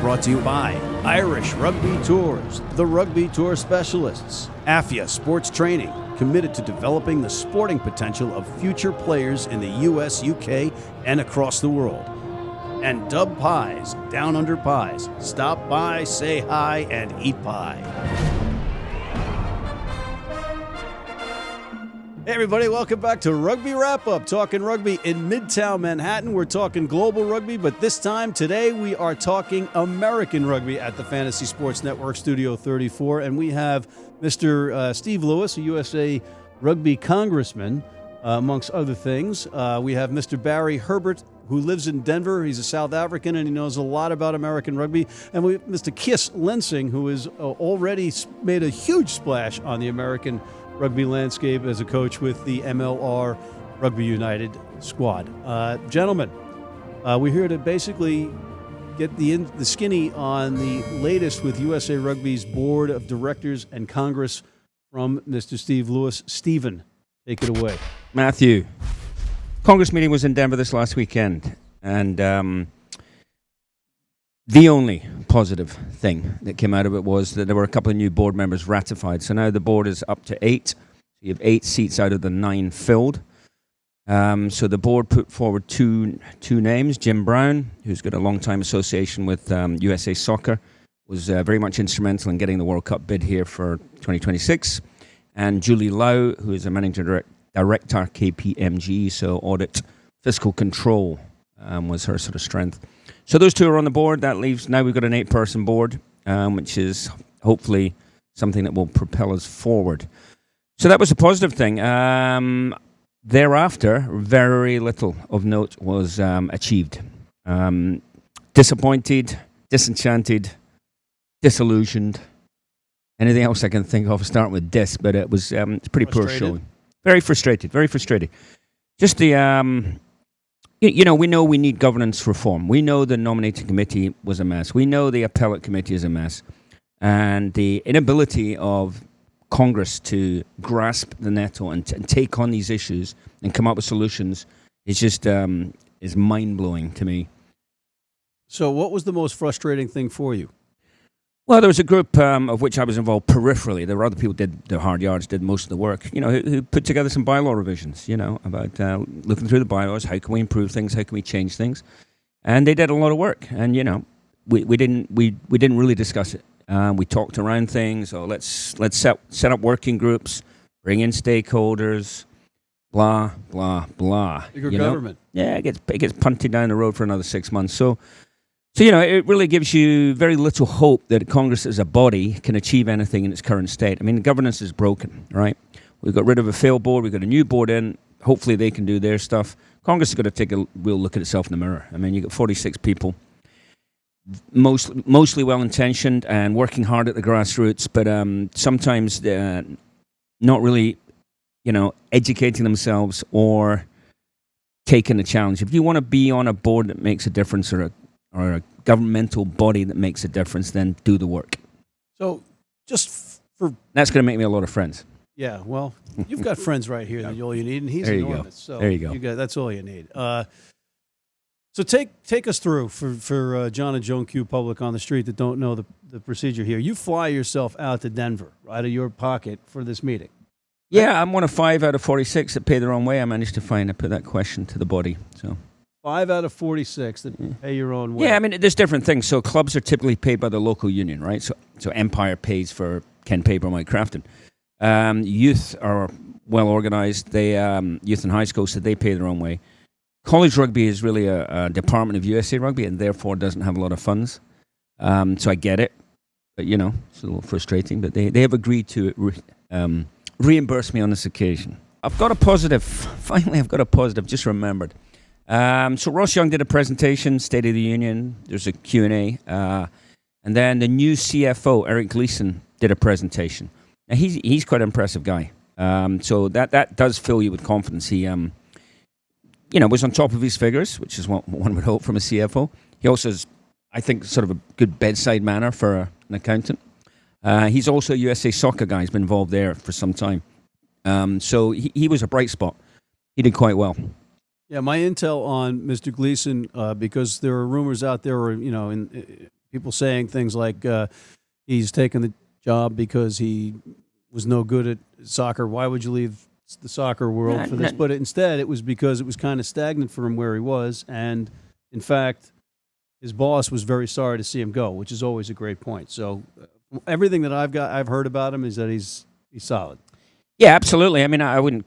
brought to you by Irish Rugby Tours, the Rugby Tour Specialists, AFIA Sports Training, committed to developing the sporting potential of future players in the U.S., UK, and across the world. And Dub Pies, Down Under Pies. Stop by, say hi, and eat pie. Hey everybody, welcome back to Rugby Wrap-Up, talking rugby in Midtown Manhattan. We're talking global rugby, but this time, today, we are talking American rugby at the Fantasy Sports Network Studio 34, and we have Mr. Steve Lewis, a USA Rugby Congressman, amongst other things. We have Mr. Barry Herbert, who lives in Denver. He's a South African, and he knows a lot about American rugby. And we have Mr. Kees Lensing, who has already made a huge splash on the American rugby landscape as a coach with the MLR Rugby United squad. Gentlemen, we're here to basically get the skinny on the latest with USA Rugby's Board of Directors and Congress from Mr. Steve Lewis. Stephen, take it away. Matthew, Congress meeting was in Denver this last weekend, and the only positive thing that came out of it was that there were a couple of new board members ratified. So now the board is up to 8. You have 8 seats out of the 9 filled. So the board put forward two names. Jim Brown, who's got a long-time association with USA Soccer, was very much instrumental in getting the World Cup bid here for 2026. And Julie Lau, who is a managing director, KPMG, so audit, fiscal control was her sort of strength. So those two are on the board. That leaves, now we've got an 8-person board, which is hopefully something that will propel us forward. So that was a positive thing. Thereafter, very little of note was achieved. Disappointed, disenchanted, disillusioned. Anything else I can think of, starting with dis, but it was it's pretty poor showing. Very frustrated, very frustrated. Just the... we know we need governance reform. We know the nominating committee was a mess. We know the appellate committee is a mess. And the inability of Congress to grasp the nettle and take on these issues and come up with solutions is just is mind-blowing to me. So what was the most frustrating thing for you? Well, there was a group of which I was involved peripherally. There were other people who did the hard yards, did most of the work, who put together some bylaw revisions, about looking through the bylaws, how can we improve things, how can we change things. And they did a lot of work. And, we didn't really discuss it. We talked around things. Oh, let's set up working groups, bring in stakeholders, blah, blah, blah. Bigger government. Yeah, it gets punted down the road for another 6 months. So, it really gives you very little hope that Congress as a body can achieve anything in its current state. I mean, the governance is broken, right? We've got rid of a failed board. We've got a new board in. Hopefully they can do their stuff. Congress has got to take a real look at itself in the mirror. I mean, you've got 46 people, mostly well-intentioned and working hard at the grassroots, but sometimes not really, educating themselves or taking a challenge. If you want to be on a board that makes a difference or a governmental body that makes a difference, then do the work. So that's going to make me a lot of friends. Yeah, well, you've got friends right here. That's all you need, and he's there enormous. So there you go. That's all you need. So take us through for John and Joan Q public on the street that don't know the procedure here. You fly yourself out to Denver out of your pocket for this meeting. Yeah, I'm one of 5 out of 46 that pay their own way. I managed to put that question to the body. So 5 out of 46 that pay your own way. Yeah, I mean, there's different things. So clubs are typically paid by the local union, right? So Empire pays for Ken Paper, Mike Crafton. Youth are well organized. They youth and high school, so they pay their own way. College rugby is really a department of USA Rugby and therefore doesn't have a lot of funds. So I get it. But, it's a little frustrating. But they have agreed to reimburse me on this occasion. I've got a positive. Finally, I've got a positive. Just remembered. So Ross Young did a presentation, State of the Union. There's a Q&A. And then the new CFO, Eric Gleason, did a presentation. Now, he's quite an impressive guy. So that does fill you with confidence. He was on top of his figures, which is what one would hope from a CFO. He also has, I think, sort of a good bedside manner for an accountant. He's also a USA Soccer guy. He's been involved there for some time. So he was a bright spot. He did quite well. Yeah, my intel on Mr. Gleason, because there are rumors out there, people saying things like he's taken the job because he was no good at soccer. Why would you leave the soccer world for this? But instead, it was because it was kind of stagnant for him where he was. And, in fact, his boss was very sorry to see him go, which is always a great point. So everything that I've heard about him is that he's solid. Yeah, absolutely. I mean, I wouldn't,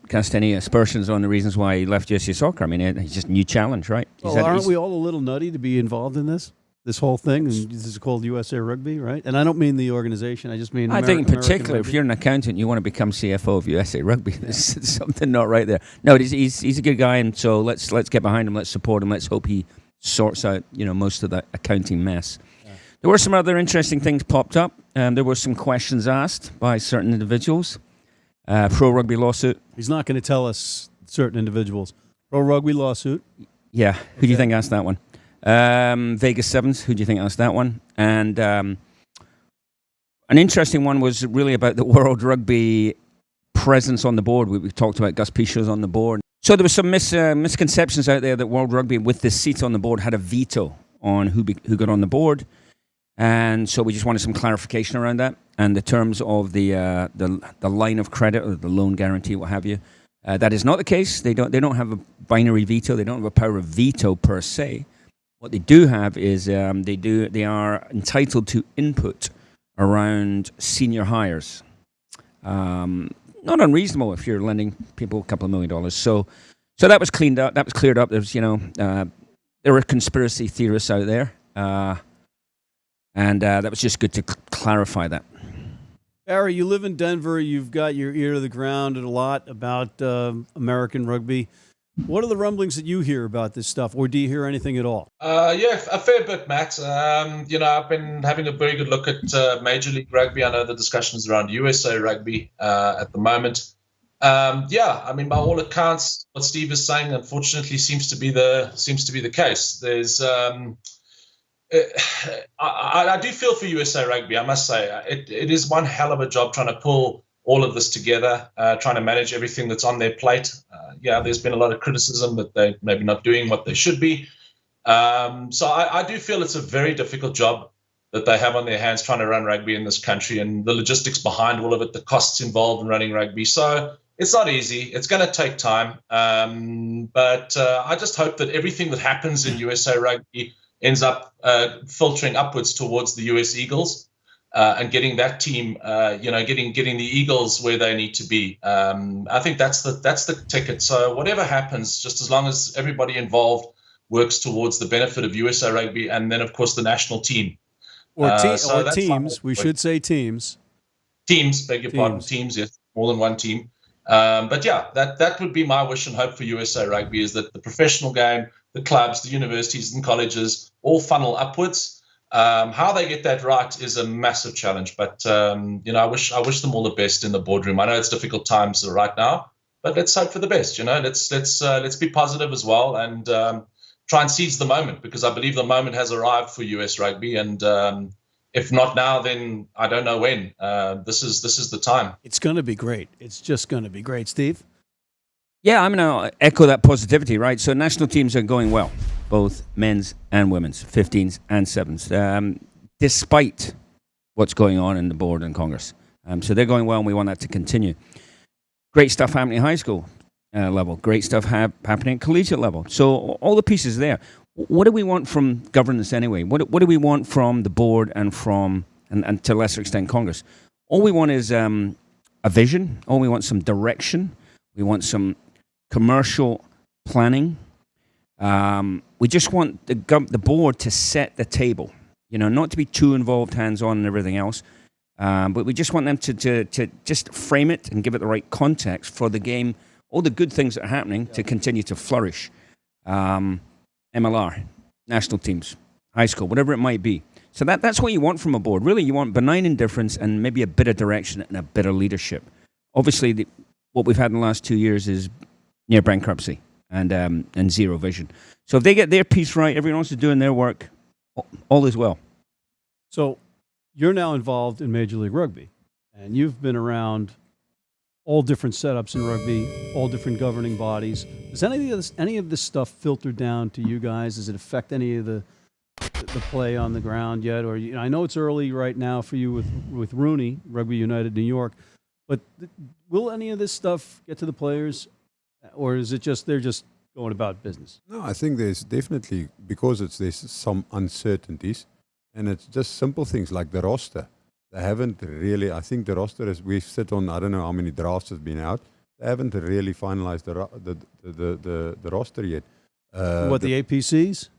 cast any aspersions on the reasons why he left USA Soccer. I mean, it's just a new challenge, right? Well, aren't we all a little nutty to be involved in this whole thing? And this is called USA Rugby, right? And I don't mean the organization. I just mean I think in particular, if you're an accountant, you want to become CFO of USA Rugby. There's something not right there. No, he's a good guy, and so let's get behind him. Let's support him. Let's hope he sorts out most of that accounting mess. Yeah. There were some other interesting things popped up. There were some questions asked by certain individuals. Pro rugby lawsuit. He's not going to tell us certain individuals. Pro rugby lawsuit. Yeah. Who do you think asked that one? Vegas Sevens. Who do you think asked that one? And an interesting one was really about the World Rugby presence on the board. We talked about Gus Pichot's on the board. So there were some misconceptions out there that World Rugby, with this seat on the board, had a veto on who got on the board. And so we just wanted some clarification around that and the terms of the line of credit or the loan guarantee, what have you. That is not the case. They don't have a binary veto. They don't have a power of veto per se. What they do have is they are entitled to input around senior hires. Not unreasonable if you're lending people a couple of $1 million. So that was cleaned up. That was cleared up. There's there were conspiracy theorists out there. And that was just good to clarify that. Barry, you live in Denver. You've got your ear to the ground a lot about American rugby. What are the rumblings that you hear about this stuff, or do you hear anything at all? Yeah, a fair bit, Matt. I've been having a very good look at Major League Rugby. I know the discussions around USA Rugby at the moment. I mean, by all accounts, what Steve is saying, unfortunately, seems to be the case. There's I do feel for USA Rugby, I must say. It is one hell of a job trying to pull all of this together, trying to manage everything that's on their plate. There's been a lot of criticism that they're maybe not doing what they should be. So I do feel it's a very difficult job that they have on their hands trying to run rugby in this country, and the logistics behind all of it, the costs involved in running rugby. So it's not easy. It's going to take time. But I just hope that everything that happens in USA Rugby ends up filtering upwards towards the US Eagles and getting that team, getting the Eagles where they need to be. I think that's the ticket. So whatever happens, just as long as everybody involved works towards the benefit of USA Rugby, and then of course the national team. Or teams. We should say teams. Teams, beg your pardon. Teams, yes, more than one team. But yeah, that would be my wish and hope for USA Rugby, is that the professional game, the clubs, the universities and colleges all funnel upwards. How they get that right is a massive challenge. But I wish them all the best in the boardroom. I know it's difficult times right now, but let's hope for the best. Let's be positive as well, and try and seize the moment, because I believe the moment has arrived for US Rugby, and if not now, then I don't know when. This is the time. It's going to be great. It's just going to be great, Steve. Yeah, I'm going to echo that positivity, right? So national teams are going well, both men's and women's, 15s and 7s, despite what's going on in the board and Congress. So they're going well, and we want that to continue. Great stuff happening at high school level. Great stuff happening at collegiate level. So all the pieces there. What do we want from governance anyway? What do we want from the board and to a lesser extent Congress? All we want is a vision. All we want some direction. We want some commercial planning. We just want the board to set the table, not to be too involved, hands-on and everything else. But we just want them to just frame it and give it the right context for the game, all the good things that are happening to continue to flourish. MLR, national teams, high school, whatever it might be. So that's what you want from a board. Really, you want benign indifference and maybe a bit of direction and a bit of leadership. Obviously, what we've had in the last 2 years is near bankruptcy and zero vision. So if they get their piece right, everyone else is doing their work, all is well. So you're now involved in Major League Rugby, and you've been around all different setups in rugby, all different governing bodies. Does any of this stuff filter down to you guys? Does it affect any of the the play on the ground yet? Or I know it's early right now for you with Rooney, Rugby United New York, but will any of this stuff get to the players, or is it just they're just going about business? No, I think there's definitely, because there's some uncertainties, and it's just simple things like the roster. They haven't really, I think the roster is, we've sit on, I don't know how many drafts have been out. They haven't really finalized the roster yet. The APCs?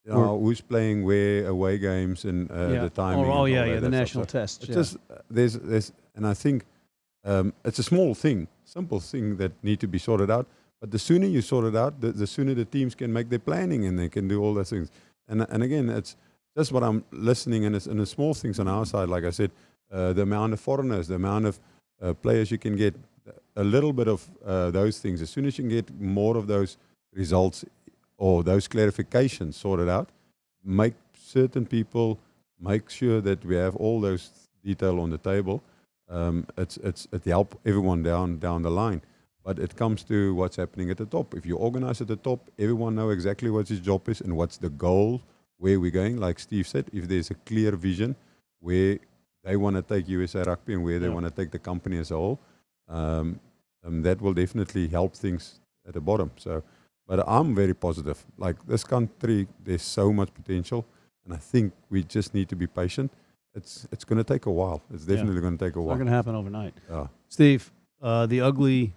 Who's playing where, away games, and the timing. The national test. It's just, there's, and I think it's a small thing, simple thing that need to be sorted out. But the sooner you sort it out, the sooner the teams can make their planning and they can do all those things. And again, it's just what I'm listening, and it's in the small things on our side. Like I said, the amount of foreigners, the amount of players you can get, a little bit of those things. As soon as you can get more of those results or those clarifications sorted out, make certain people, make sure that we have all those detail on the table. It help everyone down the line. But it comes to what's happening at the top. If you organize at the top, everyone know exactly what his job is and what's the goal, where we're going. Like Steve said, if there's a clear vision where they want to take USA Rugby and where they want to take the company as a whole, that will definitely help things at the bottom. So, but I'm very positive. Like this country, there's so much potential, and I think we just need to be patient. It's going to take a while. It's definitely going to take a while. It's not going to happen overnight. Yeah. Steve, the ugly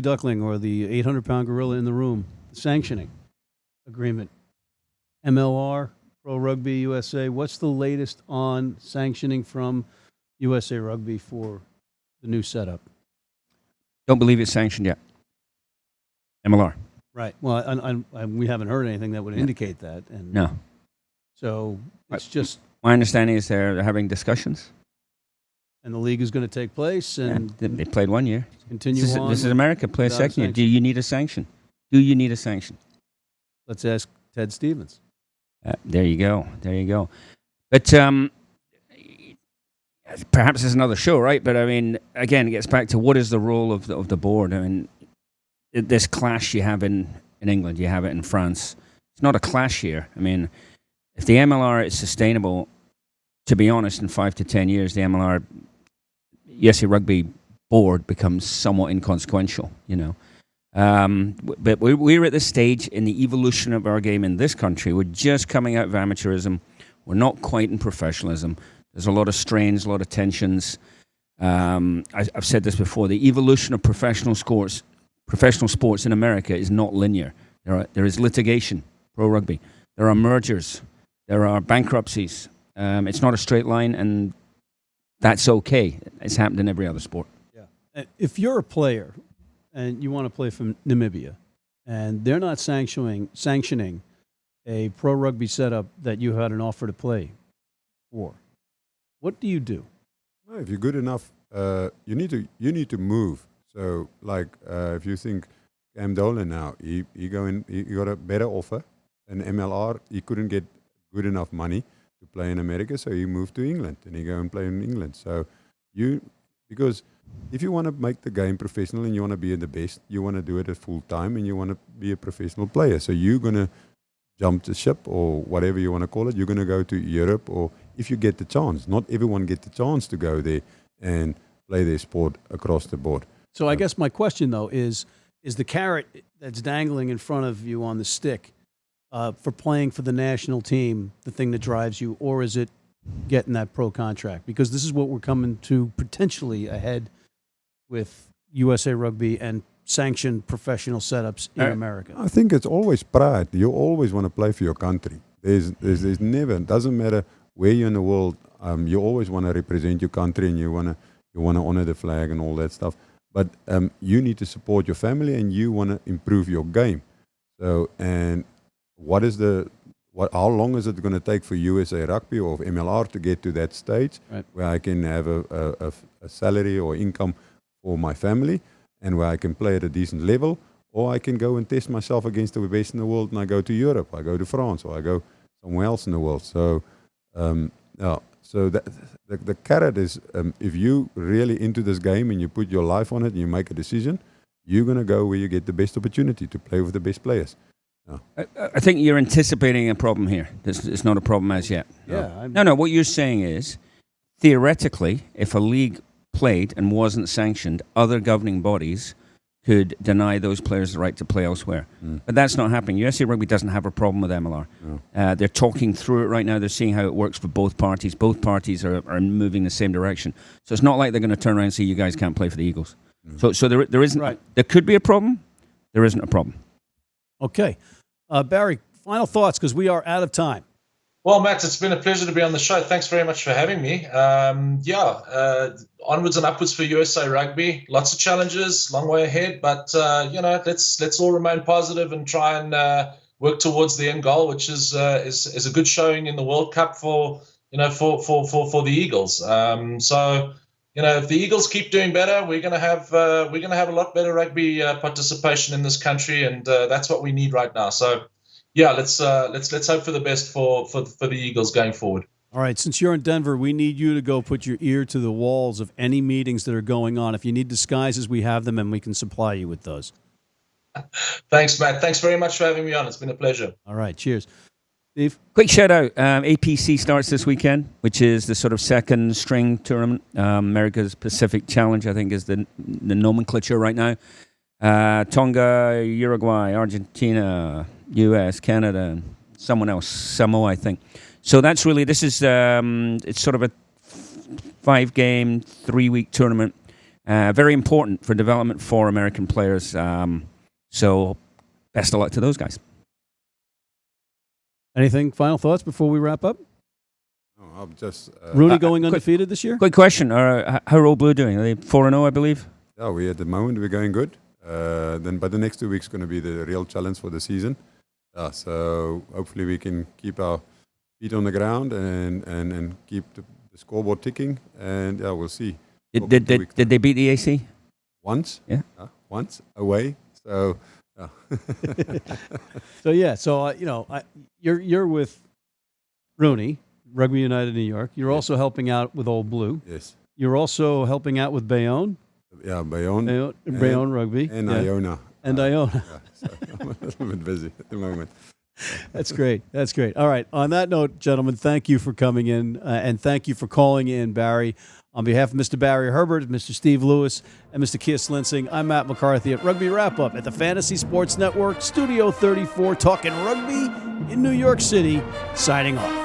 duckling, or the 800-pound gorilla in the room, the sanctioning agreement. MLR, Pro Rugby USA, what's the latest on sanctioning from USA Rugby for the new setup? Don't believe it's sanctioned yet. MLR. Right. Well, we haven't heard anything that would indicate that. And no. So it's just... My understanding is they're having discussions. And the league is going to take place, and they played 1 year. Continue on. This is America. Play a second year. Do you need a sanction? Do you need a sanction? Let's ask Ted Stevens. There you go. But perhaps there's another show, right? But I mean, again, it gets back to what is the role of the board. I mean, this clash you have in England, you have it in France. It's not a clash here. I mean, if the MLR is sustainable, to be honest, in 5 to 10 years, the MLR, USA Rugby board becomes somewhat inconsequential, But we're at this stage in the evolution of our game in this country. We're just coming out of amateurism. We're not quite in professionalism. There's a lot of strains, a lot of tensions. I've said this before. The evolution of professional sports in America is not linear. There is litigation, pro rugby. There are mergers. There are bankruptcies. It's not a straight line, and that's okay. It's happened in every other sport. Yeah. If you're a player and you want to play for Namibia, and they're not sanctioning a pro rugby setup that you had an offer to play for, what do you do? Well, if you're good enough, you need to move. So, like, if you think Cam Dolan now, he got a better offer, an MLR. He couldn't get good enough money to play in America, so he moved to England, and he go and play in England. So, because if you want to make the game professional and you want to be the best, you want to do it at full time, and you want to be a professional player. So you're going to jump the ship, or whatever you want to call it. You're going to go to Europe, or if you get the chance. Not everyone get the chance to go there and play their sport across the board. So I guess my question, though, is the carrot that's dangling in front of you on the stick for playing for the national team the thing that drives you, or is it getting that pro contract? Because this is what we're coming to potentially ahead with USA Rugby and sanctioned professional setups in America. I think it's always pride. You always want to play for your country. There's never, it doesn't matter where you're in the world, you always want to represent your country, and you want to honor the flag and all that stuff. But you need to support your family, and you want to improve your game. So, and how long is it going to take for USA Rugby or MLR to get to that stage where I can have a salary or income for my family, and where I can play at a decent level, or I can go and test myself against the best in the world, and I go to Europe, I go to France, or I go somewhere else in the world. So, so the carrot is, if you really into this game and you put your life on it and you make a decision, you're going to go where you get the best opportunity to play with the best players. I think you're anticipating a problem here. It's not a problem as yet. Yeah. No. What you're saying is, theoretically, if a league played and wasn't sanctioned, other governing bodies could deny those players the right to play elsewhere. But that's not happening. USA Rugby doesn't have a problem with MLR. They're talking through it right now. They're seeing how it works for both parties. Both parties are moving the same direction. So it's not like they're going to turn around and say, you guys can't play for the Eagles. So there isn't. Right. There could be a problem. There isn't a problem. Okay. Barry, final thoughts, because we are out of time. Well, Matt, it's been a pleasure to be on the show. Thanks very much for having me. Onwards and upwards for USA Rugby. Lots of challenges, long way ahead, but let's all remain positive and try and work towards the end goal, which is a good showing in the World Cup for the Eagles. If the Eagles keep doing better, we're going to have a lot better rugby participation in this country, and that's what we need right now. So. Yeah, let's hope for the best for the Eagles going forward. All right, since you're in Denver, we need you to go put your ear to the walls of any meetings that are going on. If you need disguises, we have them, and we can supply you with those. Thanks, Matt. Thanks very much for having me on. It's been a pleasure. All right, cheers. Steve? Quick shout out. APC starts this weekend, which is the sort of second string tournament. America's Pacific Challenge, I think, is the nomenclature right now. Tonga, Uruguay, Argentina, US, Canada, and someone else, Samoa, I think. So this is it's sort of a 5-game, 3-week tournament. Very important for development for American players. So best of luck to those guys. Anything, final thoughts before we wrap up? No, I'm just Rooney going undefeated this year? Quick question. How are Old Blue doing? Are they 4-0, I believe? Yeah, at the moment we're going good. But the next 2 weeks going to be the real challenge for the season. So hopefully we can keep our feet on the ground and keep the scoreboard ticking. And we'll see. Did they beat the AC? Once? Yeah. Once away. So. You're with Rooney, Rugby United New York. You're also helping out with Old Blue. Yes. You're also helping out with Bayonne. Yeah, Bayonne. Bayonne Rugby. And Iona. And Iona. So I'm a little bit busy at the moment. That's great. All right. On that note, gentlemen, thank you for coming in, and thank you for calling in, Barry. On behalf of Mr. Barry Herbert, Mr. Steve Lewis, and Mr. Kees Lensing, I'm Matt McCarthy at Rugby Wrap-Up at the Fantasy Sports Network, Studio 34, talking rugby in New York City, signing off.